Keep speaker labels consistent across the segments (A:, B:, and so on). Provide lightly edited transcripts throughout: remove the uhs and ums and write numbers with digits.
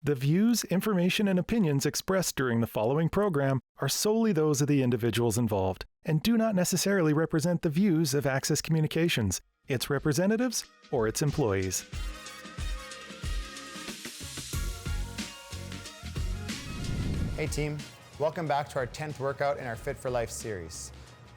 A: The views, information, and opinions expressed during the following program are solely those of the individuals involved and do not necessarily represent the views of Access Communications, its representatives, or its employees.
B: Hey team, welcome back to our 10th workout in our Fit for Life series.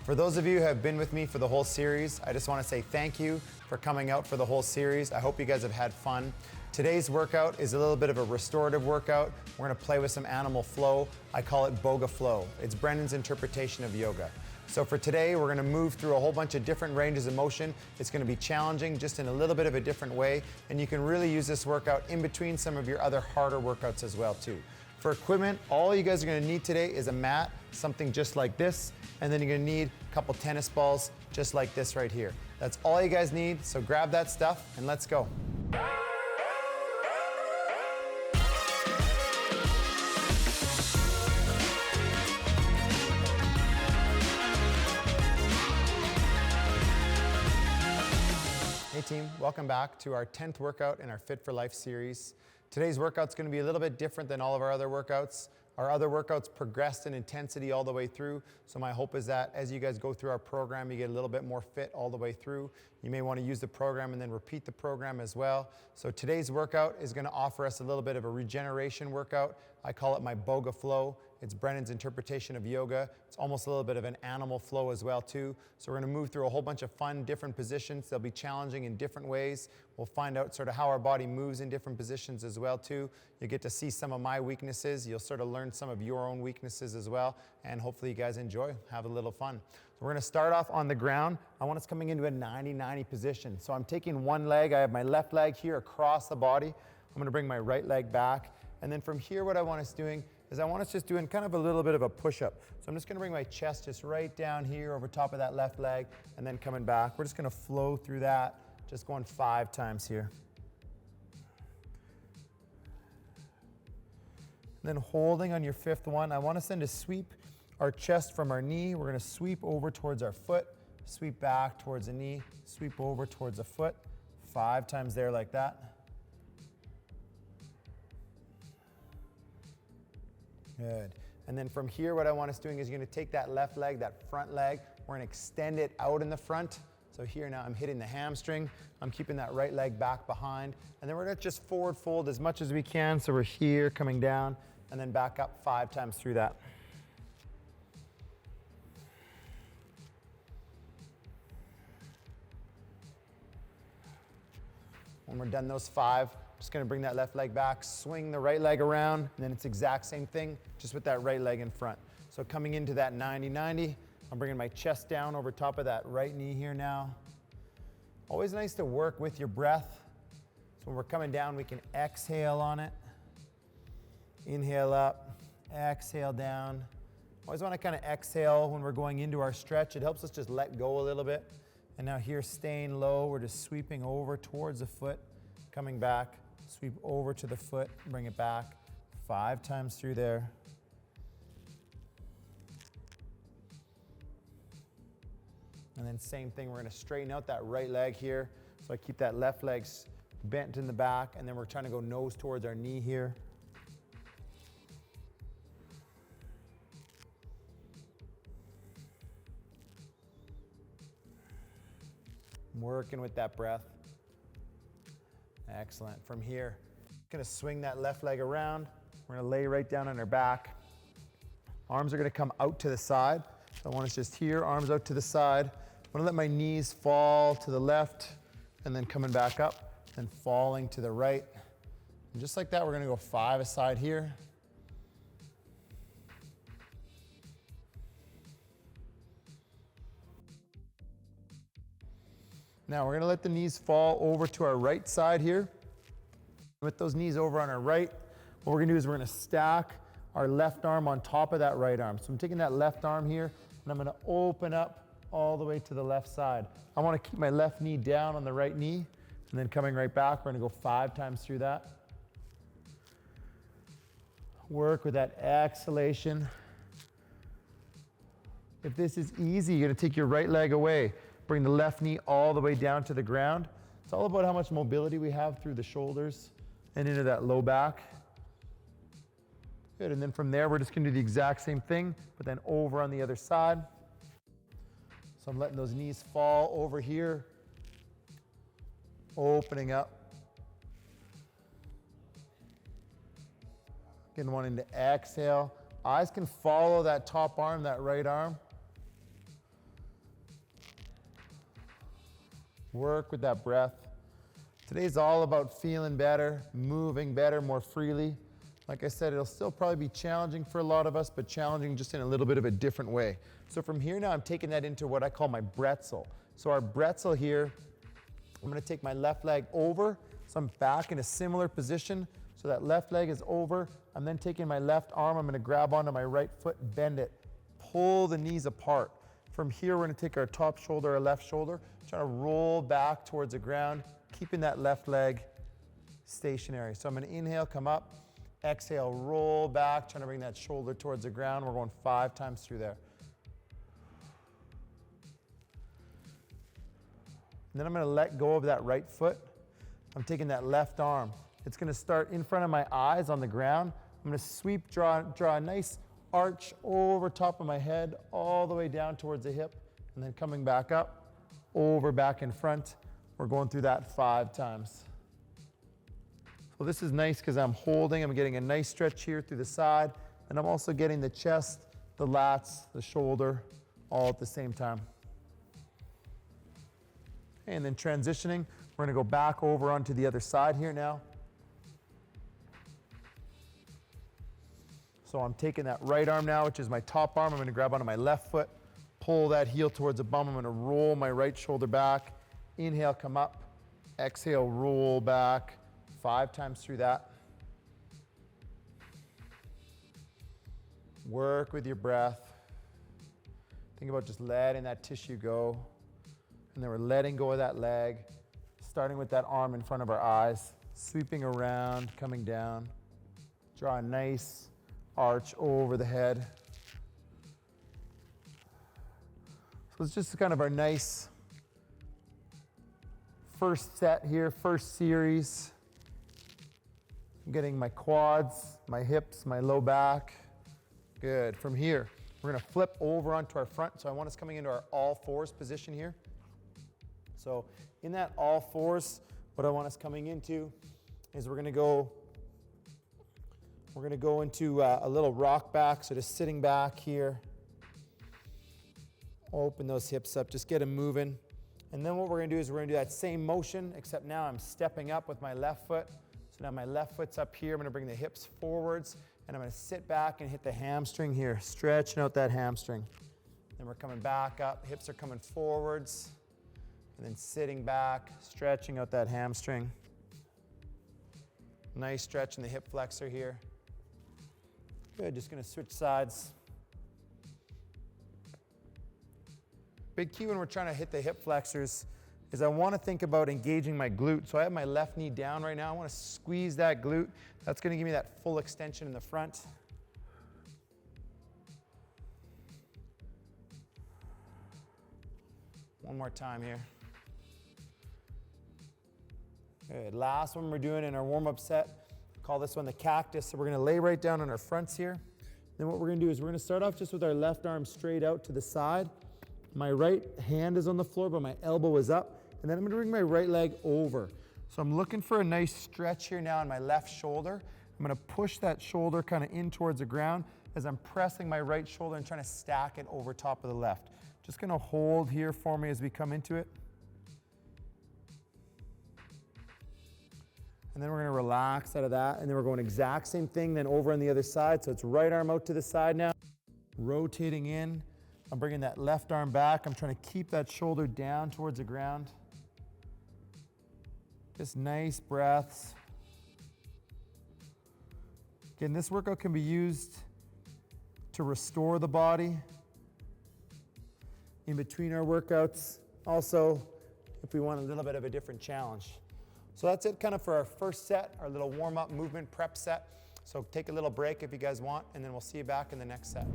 B: For those of you who have been with me for the whole series, I just want to say thank you for coming out for the whole series. I hope you guys have had fun. Today's workout is a little bit of a restorative workout. We're going to play with some animal flow. I call it Boga flow. It's Brendan's interpretation of yoga. So for today, we're going to move through a whole bunch of different ranges of motion. It's going to be challenging, just in a little bit of a different way. And you can really use this workout in between some of your other harder workouts as well too. For equipment, all you guys are going to need today is a mat, something just like this, and then you're going to need a couple tennis balls just like this right here. That's all you guys need, so grab that stuff and let's go. Hey team, welcome back to our 10th workout in our Fit for Life series. Today's workout's going to be a little bit different than all of our other workouts. Our other workouts progressed in intensity all the way through, so my hope is that as you guys go through our program, you get a little bit more fit all the way through. You may want to use the program and then repeat the program as well. So today's workout is going to offer us a little bit of a regeneration workout. I call it my Boga flow. It's Brennan's interpretation of yoga. It's almost a little bit of an animal flow as well too. So we're going to move through a whole bunch of fun, different positions. They'll be challenging in different ways. We'll find out sort of how our body moves in different positions as well too. You get to see some of my weaknesses. You'll sort of learn some of your own weaknesses as well. And hopefully you guys enjoy, have a little fun. So we're going to start off on the ground. I want us coming into a 90-90 position. So I'm taking one leg. I have my left leg here across the body. I'm going to bring my right leg back. And then from here, what I want us doing is I want us just doing kind of a little bit of a push-up. So I'm just going to bring my chest just right down here over top of that left leg and then coming back. We're just going to flow through that, just going 5 times here. And then holding on your 5th one, I want us then to sweep our chest from our knee. We're going to sweep over towards our foot, sweep back towards the knee, sweep over towards the foot. 5 times there like that. Good. And then from here, what I want us doing is you're going to take that left leg, that front leg, we're going to extend it out in the front. So here now I'm hitting the hamstring. I'm keeping that right leg back behind. And then we're going to just forward fold as much as we can. So we're here coming down and then back up 5 times through that. When we're done those 5, just going to bring that left leg back, swing the right leg around, and then it's the exact same thing, just with that right leg in front. So coming into that 90-90, I'm bringing my chest down over top of that right knee here now. Always nice to work with your breath. So when we're coming down, we can exhale on it. Inhale up, exhale down. Always want to kind of exhale when we're going into our stretch. It helps us just let go a little bit. And now here, staying low, we're just sweeping over towards the foot, coming back. Sweep over to the foot, bring it back 5 times through there. And then same thing, we're going to straighten out that right leg here. So I keep that left leg bent in the back, and then we're trying to go nose towards our knee here. Working with that breath. Excellent. From here, going to swing that left leg around. We're going to lay right down on our back. Arms are going to come out to the side. So I want us just here, arms out to the side. I'm going to let my knees fall to the left and then coming back up and falling to the right. And just like that, we're going to go 5 aside here. Now we're going to let the knees fall over to our right side here. With those knees over on our right, what we're going to do is we're going to stack our left arm on top of that right arm. So I'm taking that left arm here and I'm going to open up all the way to the left side. I want to keep my left knee down on the right knee and then coming right back. We're going to go 5 times through that. Work with that exhalation. If this is easy, you're going to take your right leg away. Bring the left knee all the way down to the ground. It's all about how much mobility we have through the shoulders and into that low back. Good, and then from there, we're just gonna do the exact same thing, but then over on the other side. So I'm letting those knees fall over here, opening up. Again, wanting to exhale. Eyes can follow that top arm, that right arm. Work with that breath. Today's all about feeling better, moving better, more freely. Like I said, it'll still probably be challenging for a lot of us, but challenging just in a little bit of a different way. So from here now, I'm taking that into what I call my bretzel. So our bretzel here, I'm gonna take my left leg over, so I'm back in a similar position. So that left leg is over. I'm then taking my left arm, I'm gonna grab onto my right foot, bend it, pull the knees apart. From here, we're gonna take our top shoulder, our left shoulder, try to roll back towards the ground, keeping that left leg stationary. So I'm gonna inhale, come up, exhale, roll back, trying to bring that shoulder towards the ground. We're going 5 times through there. And then I'm gonna let go of that right foot. I'm taking that left arm. It's gonna start in front of my eyes on the ground. I'm gonna sweep, draw a nice arch over top of my head, all the way down towards the hip, and then coming back up, over, back in front. We're going through that 5 times. So this is nice because I'm getting a nice stretch here through the side, and I'm also getting the chest, the lats, the shoulder, all at the same time. And then transitioning, we're gonna go back over onto the other side here now. So I'm taking that right arm now, which is my top arm. I'm gonna grab onto my left foot, pull that heel towards the bum. I'm gonna roll my right shoulder back. Inhale, come up. Exhale, roll back. 5 times through that. Work with your breath. Think about just letting that tissue go. And then we're letting go of that leg, starting with that arm in front of our eyes, sweeping around, coming down. Draw a nice arch over the head. So it's just kind of our nice first set here, first series. I'm getting my quads, my hips, my low back. Good. From here, we're gonna flip over onto our front. So I want us coming into our all fours position here. So in that all fours, what I want us coming into is we're gonna go into a little rock back, so just sitting back here. Open those hips up, just get them moving. And then what we're gonna do is we're gonna do that same motion, except now I'm stepping up with my left foot. So now my left foot's up here. I'm gonna bring the hips forwards, and I'm gonna sit back and hit the hamstring here, stretching out that hamstring. Then we're coming back up, hips are coming forwards, and then sitting back, stretching out that hamstring. Nice stretch in the hip flexor here. Good, just gonna switch sides. Big key when we're trying to hit the hip flexors is I want to think about engaging my glute. So I have my left knee down right now. I want to squeeze that glute. That's going to give me that full extension in the front. One more time here. Good. Last one we're doing in our warm-up set. Call this one the cactus. So we're going to lay right down on our fronts here. Then what we're going to do is we're going to start off just with our left arm straight out to the side. My right hand is on the floor, but my elbow is up. And then I'm gonna bring my right leg over. So I'm looking for a nice stretch here now on my left shoulder. I'm gonna push that shoulder kind of in towards the ground as I'm pressing my right shoulder and trying to stack it over top of the left. Just gonna hold here for me as we come into it. And then we're gonna relax out of that. And then we're going exact same thing then over on the other side. So it's right arm out to the side now. Rotating in. I'm bringing that left arm back. I'm trying to keep that shoulder down towards the ground. Just nice breaths. Again, this workout can be used to restore the body in between our workouts. Also, if we want a little bit of a different challenge. So that's it kind of for our first set, our little warm-up movement prep set. So take a little break if you guys want, and then we'll see you back in the next set.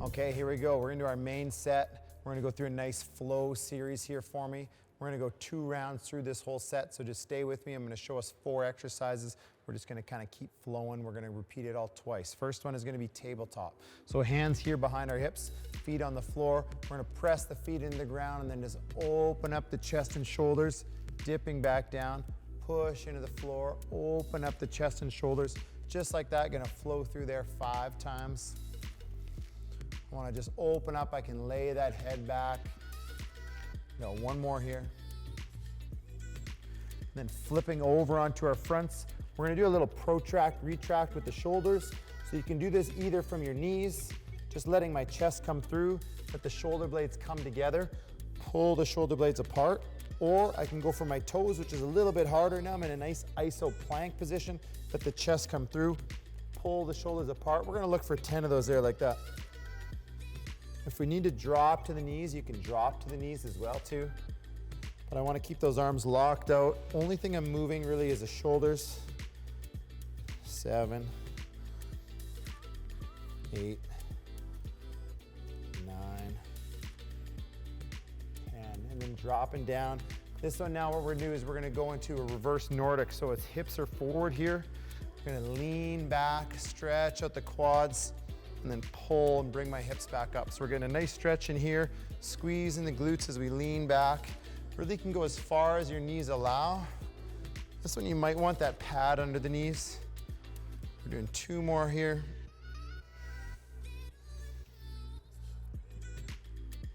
B: Okay, here we go. We're into our main set. We're gonna go through a nice flow series here for me. We're gonna go 2 rounds through this whole set, so just stay with me. I'm gonna show us 4 exercises We're just gonna kind of keep flowing. We're gonna repeat it all twice. First one is gonna be tabletop. So hands here behind our hips, feet on the floor. We're gonna press the feet into the ground and then just open up the chest and shoulders, dipping back down, push into the floor, open up the chest and shoulders. Just like that, gonna flow through there 5 times. I wanna just open up, I can lay that head back. Got one more here. Then flipping over onto our fronts. We're gonna do a little protract, retract with the shoulders. So you can do this either from your knees, just letting my chest come through, let the shoulder blades come together, pull the shoulder blades apart, or I can go for my toes, which is a little bit harder. Now I'm in a nice iso plank position, let the chest come through, pull the shoulders apart. We're gonna look for 10 of those there like that. If we need to drop to the knees, you can drop to the knees as well too. But I wanna keep those arms locked out. Only thing I'm moving really is the shoulders. 7, 8, 9, 10, and then dropping down. This one now, what we're gonna do is we're gonna go into a reverse Nordic. So its hips are forward here. We're gonna lean back, stretch out the quads, and then pull and bring my hips back up. So we're getting a nice stretch in here, squeeze in the glutes as we lean back. Really can go as far as your knees allow. This one you might want that pad under the knees. We're doing 2 more here.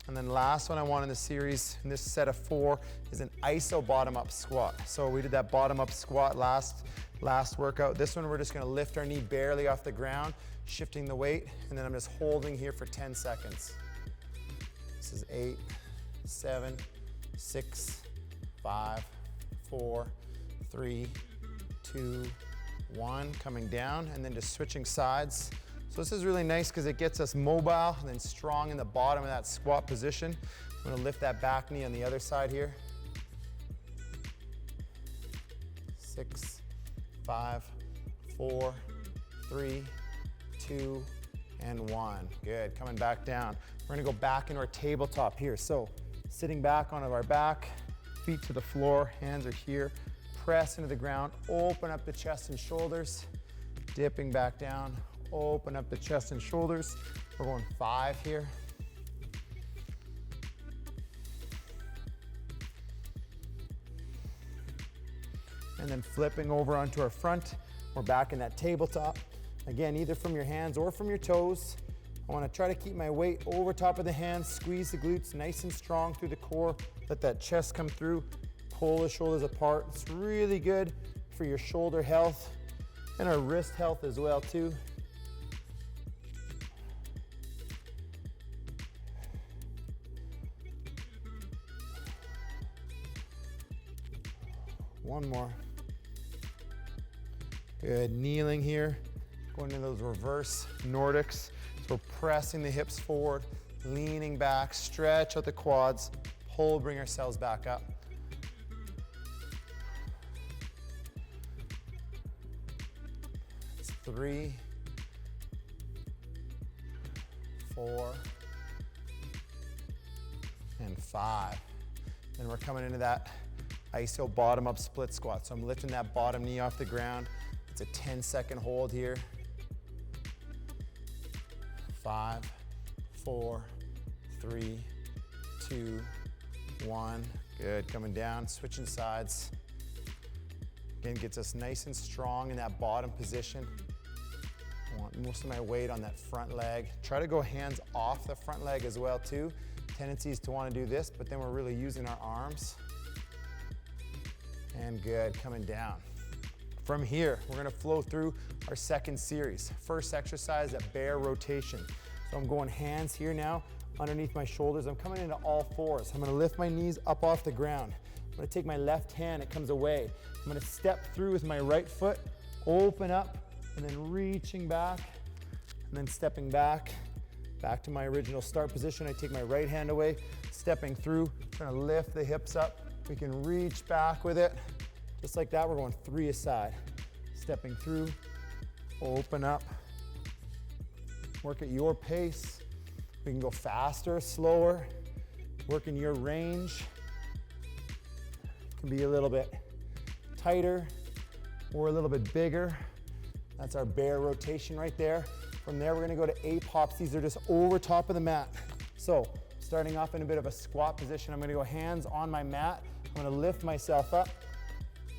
B: And then last one I want in the series, in this set of 4, is an iso bottom up squat. So we did that bottom up squat last workout. This one we're just gonna lift our knee barely off the ground, shifting the weight, and then I'm just holding here for 10 seconds. This is 8, 7, 6, 5, 4, 3, 2, 1, coming down, and then just switching sides. So this is really nice because it gets us mobile and then strong in the bottom of that squat position. I'm gonna lift that back knee on the other side here. 6, 5, 4, 3, 2, and 1. Good, coming back down. We're gonna go back into our tabletop here. So sitting back onto our back, feet to the floor, hands are here. Press into the ground, open up the chest and shoulders, dipping back down, open up the chest and shoulders. We're going 5 here. And then flipping over onto our front. We're back in that tabletop. Again, either from your hands or from your toes. I want to try to keep my weight over top of the hands, squeeze the glutes nice and strong through the core, let that chest come through, pull the shoulders apart. It's really good for your shoulder health and our wrist health as well too. One more. Good, kneeling here, going into those reverse Nordics. So we're pressing the hips forward, leaning back, stretch out the quads, pull, bring ourselves back up. It's 3, 4, and 5. Then we're coming into that iso bottom up split squat. So I'm lifting that bottom knee off the ground. It's a 10-second hold here. 5, 4, 3, 2, 1. Good, coming down, switching sides. Again, gets us nice and strong in that bottom position. I want most of my weight on that front leg. Try to go hands off the front leg as well too. Tendencies to want to do this, but then we're really using our arms. And good, coming down. From here, we're gonna flow through our second series. First exercise, a bear rotation. So I'm going hands here now, underneath my shoulders. I'm coming into all fours. I'm gonna lift my knees up off the ground. I'm gonna take my left hand, it comes away. I'm gonna step through with my right foot, open up, and then reaching back, and then stepping back to my original start position. I take my right hand away, stepping through, trying to lift the hips up. We can reach back with it. Just like that, we're going 3 aside. Stepping through, open up. Work at your pace. We can go faster, slower. Work in your range. It can be a little bit tighter, or a little bit bigger. That's our bear rotation right there. From there, we're gonna go to ape hops. These are just over top of the mat. So, starting off in a bit of a squat position, I'm gonna go hands on my mat. I'm gonna lift myself up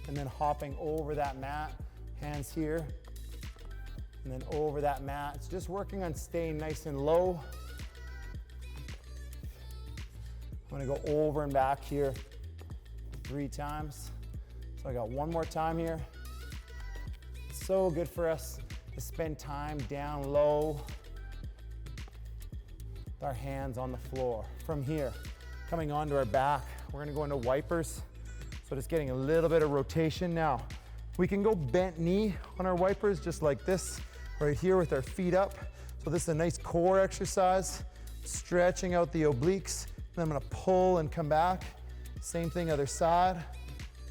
B: and then hopping over that mat, hands here, and then over that mat. It's just working on staying nice and low. I'm gonna go over and back here 3 times. So I got one more time here. So good for us to spend time down low with our hands on the floor. From here, coming onto our back, we're gonna go into wipers. So just getting a little bit of rotation now. We can go bent knee on our wipers just like this, right here with our feet up. So this is a nice core exercise, stretching out the obliques. Then I'm gonna pull and come back. Same thing other side,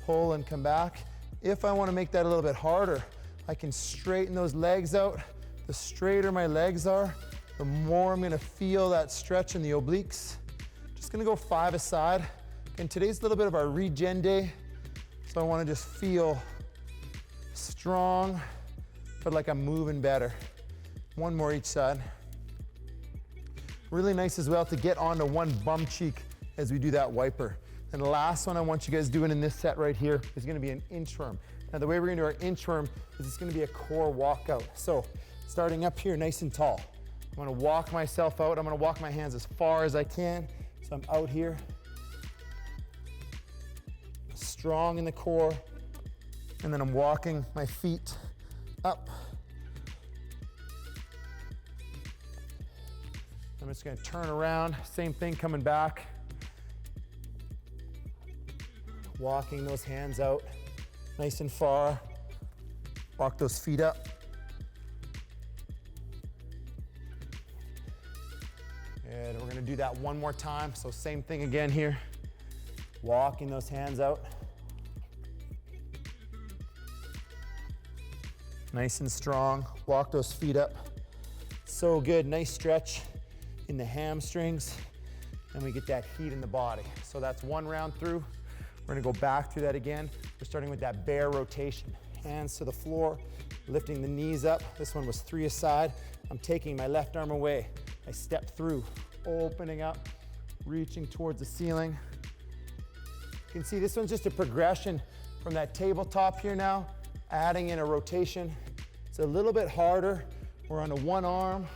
B: pull and come back. If I wanna make that a little bit harder, I can straighten those legs out. The straighter my legs are, the more I'm gonna feel that stretch in the obliques. Just gonna go 5 aside. And today's a little bit of our regen day, so I wanna just feel strong, but like I'm moving better. One more each side. Really nice as well to get onto one bum cheek as we do that wiper. And the last one I want you guys doing in this set right here is gonna be an inchworm. Now the way we're gonna do our inchworm is it's gonna be a core walkout. So starting up here nice and tall. I'm gonna walk myself out. I'm gonna walk my hands as far as I can. So I'm out here. Strong in the core. And then I'm walking my feet up. I'm just gonna turn around, same thing coming back. Walking those hands out nice and far. Walk those feet up. And we're gonna do that one more time. So same thing again here. Walking those hands out. Nice and strong. Walk those feet up. So good, nice stretch in the hamstrings, and we get that heat in the body. So that's one round through. We're gonna go back through that again. We're starting with that bear rotation. Hands to the floor, lifting the knees up. This one was 3 aside. I'm taking my left arm away. I step through, opening up, reaching towards the ceiling. You can see this one's just a progression from that tabletop here now, adding in a rotation. It's a little bit harder. We're on a one arm.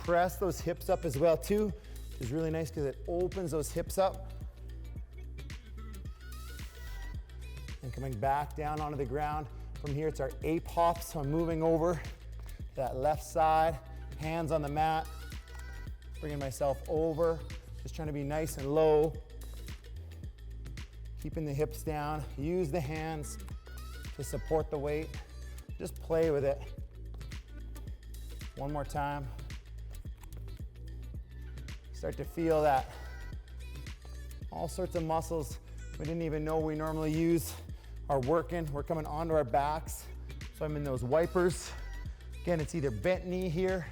B: Press those hips up as well too, which is really nice because it opens those hips up. And coming back down onto the ground. From here, it's our ape hop, so I'm moving over to that left side, hands on the mat, bringing myself over, just trying to be nice and low, keeping the hips down. Use the hands to support the weight. Just play with it. One more time. Start to feel that all sorts of muscles we didn't even know we normally use are working. We're coming onto our backs. So I'm in those wipers. Again, it's either bent knee here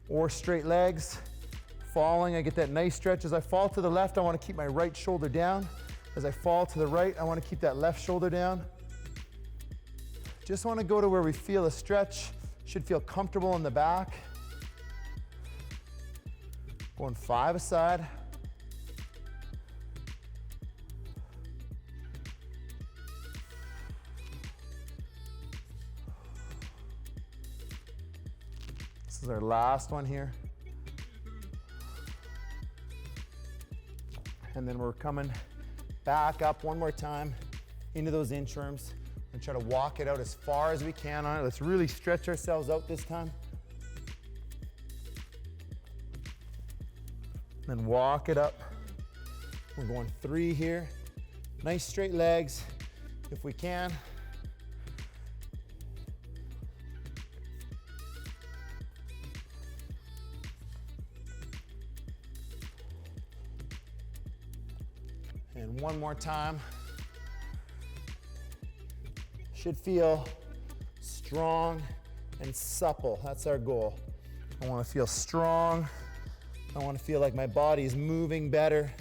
B: or straight legs. Falling, I get that nice stretch. As I fall to the left, I want to keep my right shoulder down. As I fall to the right, I want to keep that left shoulder down. Just want to go to where we feel a stretch. Should feel comfortable in the back. Going 5 aside. This is our last one here. And then we're coming back up one more time into those inchworms and try to walk it out as far as we can on it. Let's really stretch ourselves out this time. Then walk it up. We're going 3 here. Nice straight legs, if we can. And one more time. Should feel strong and supple. That's our goal. I want to feel strong. I want to feel like my body is moving better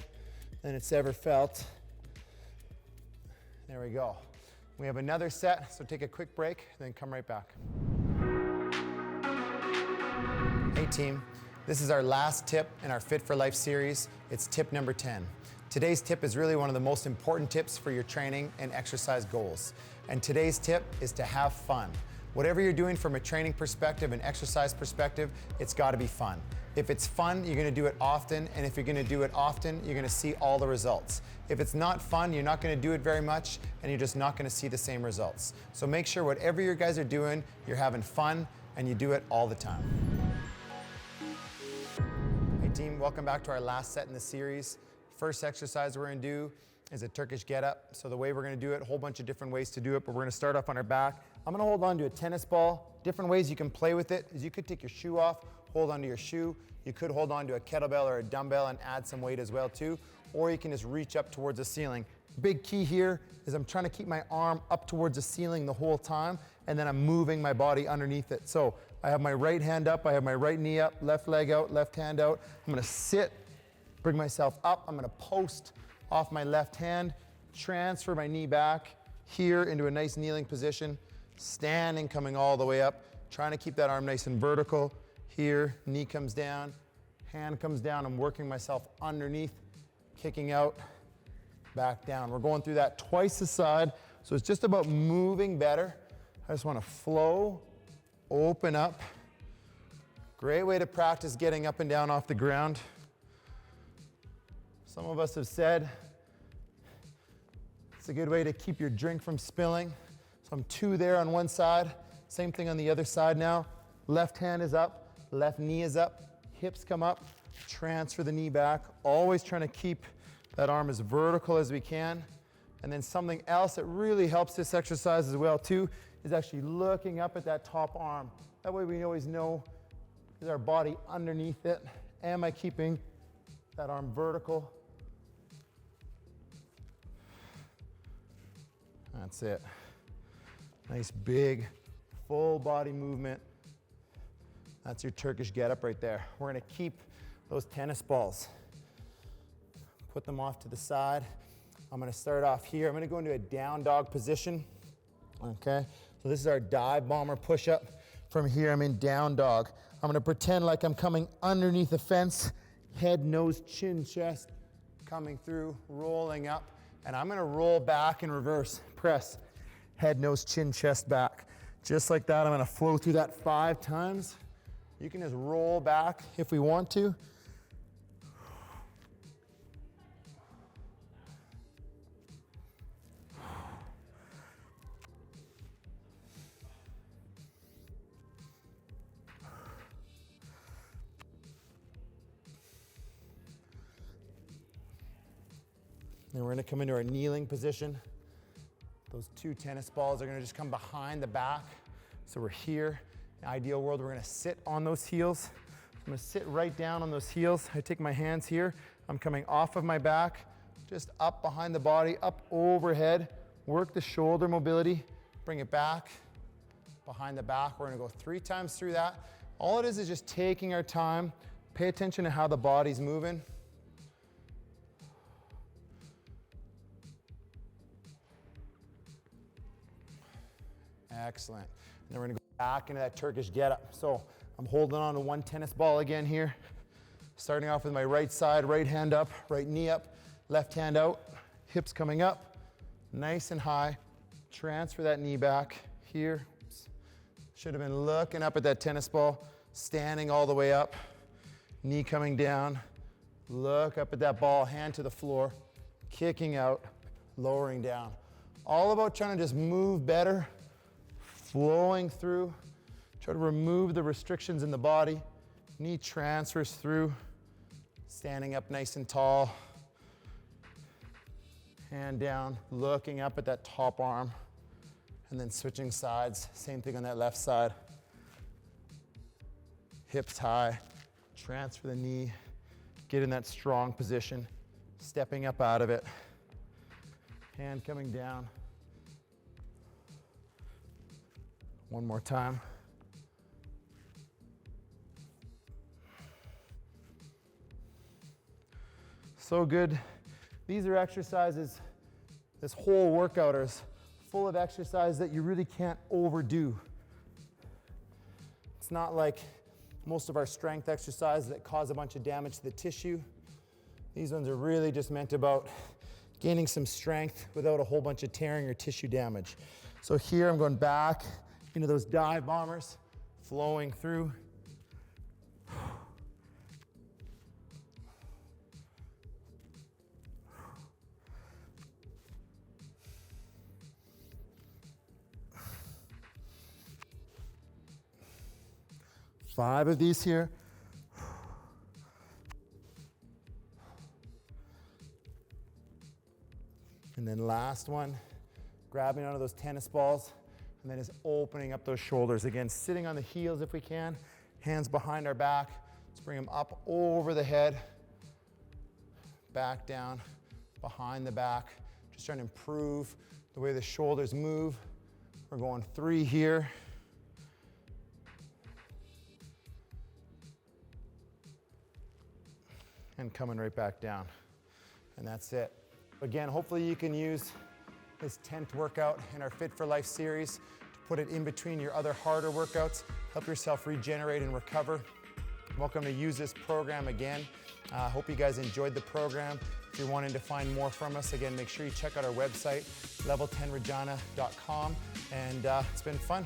B: than it's ever felt. There we go. We have another set, so take a quick break, then come right back. Hey team, this is our last tip in our Fit for Life series. It's tip number 10. Today's tip is really one of the most important tips for your training and exercise goals. And today's tip is to have fun. Whatever you're doing from a training perspective and exercise perspective, it's got to be fun. If it's fun, you're going to do it often, and if you're going to do it often, you're going to see all the results. If it's not fun, you're not going to do it very much, and you're just not going to see the same results. So make sure whatever you guys are doing, you're having fun, and you do it all the time. Hey team, welcome back to our last set in the series. First exercise we're going to do is a Turkish get-up. So the way we're going to do it, a whole bunch of different ways to do it, but we're going to start off on our back. I'm going to hold on to a tennis ball. Different ways you can play with it is you could take your shoe off, hold onto your shoe. You could hold on to a kettlebell or a dumbbell and add some weight as well too, or you can just reach up towards the ceiling. Big key here is I'm trying to keep my arm up towards the ceiling the whole time, and then I'm moving my body underneath it. So I have my right hand up, I have my right knee up, left leg out, left hand out. I'm going to sit, bring myself up. I'm going to post off my left hand, transfer my knee back here into a nice kneeling position, standing, coming all the way up, trying to keep that arm nice and vertical. Here, knee comes down, hand comes down. I'm working myself underneath, kicking out, back down. We're going through that twice a side, so it's just about moving better. I just want to flow, open up. Great way to practice getting up and down off the ground. Some of us have said it's a good way to keep your drink from spilling. So I'm 2 there on one side, same thing on the other side now. Left hand is up. Left knee is up, hips come up, transfer the knee back, always trying to keep that arm as vertical as we can. And then something else that really helps this exercise as well too is actually looking up at that top arm. That way we always know, is our body underneath it? Am I keeping that arm vertical? That's it. Nice big full body movement. That's your Turkish get-up right there. We're going to keep those tennis balls. Put them off to the side. I'm going to start off here. I'm going to go into a down dog position. Okay, so this is our dive bomber push-up. From here, I'm in down dog. I'm going to pretend like I'm coming underneath the fence, head, nose, chin, chest, coming through, rolling up, and I'm going to roll back in reverse. Press, head, nose, chin, chest, back. Just like that, I'm going to flow through that 5 times. You can just roll back if we want to. Then we're going to come into our kneeling position. Those 2 tennis balls are going to just come behind the back. So we're here. In the ideal world, we're going to sit on those heels. I'm going to sit right down on those heels. I take my hands here. I'm coming off of my back, just up behind the body, up overhead. Work the shoulder mobility. Bring it back, behind the back. We're going to go 3 times through that. All it is just taking our time. Pay attention to how the body's moving. Excellent. And then we're going to go back into that Turkish get-up. So I'm holding on to 1 tennis ball again here. Starting off with my right side, right hand up, right knee up, left hand out, hips coming up, nice and high. Transfer that knee back here. Oops. Should have been looking up at that tennis ball, standing all the way up, knee coming down. Look up at that ball, hand to the floor, kicking out, lowering down. All about trying to just move better, flowing through. Try to remove the restrictions in the body. Knee transfers through. Standing up nice and tall. Hand down, looking up at that top arm. And then switching sides. Same thing on that left side. Hips high. Transfer the knee. Get in that strong position. Stepping up out of it. Hand coming down. One more time. So good. These are exercises, this whole workout is full of exercise that you really can't overdo. It's not like most of our strength exercises that cause a bunch of damage to the tissue. These ones are really just meant about gaining some strength without a whole bunch of tearing or tissue damage. So here I'm going back into those dive bombers, flowing through. Five of these here. And then last one, grabbing onto those tennis balls, and then just opening up those shoulders. Again, sitting on the heels if we can, hands behind our back. Let's bring them up over the head, back down, behind the back. Just trying to improve the way the shoulders move. We're going 3 here. And coming right back down. And that's it. Again, hopefully you can use this 10th workout in our Fit for Life series to put it in between your other harder workouts, help yourself regenerate and recover. Welcome to use this program again. Hope you guys enjoyed the program. If you're wanting to find more from us, again, make sure you check out our website, level10regina.com, and it's been fun.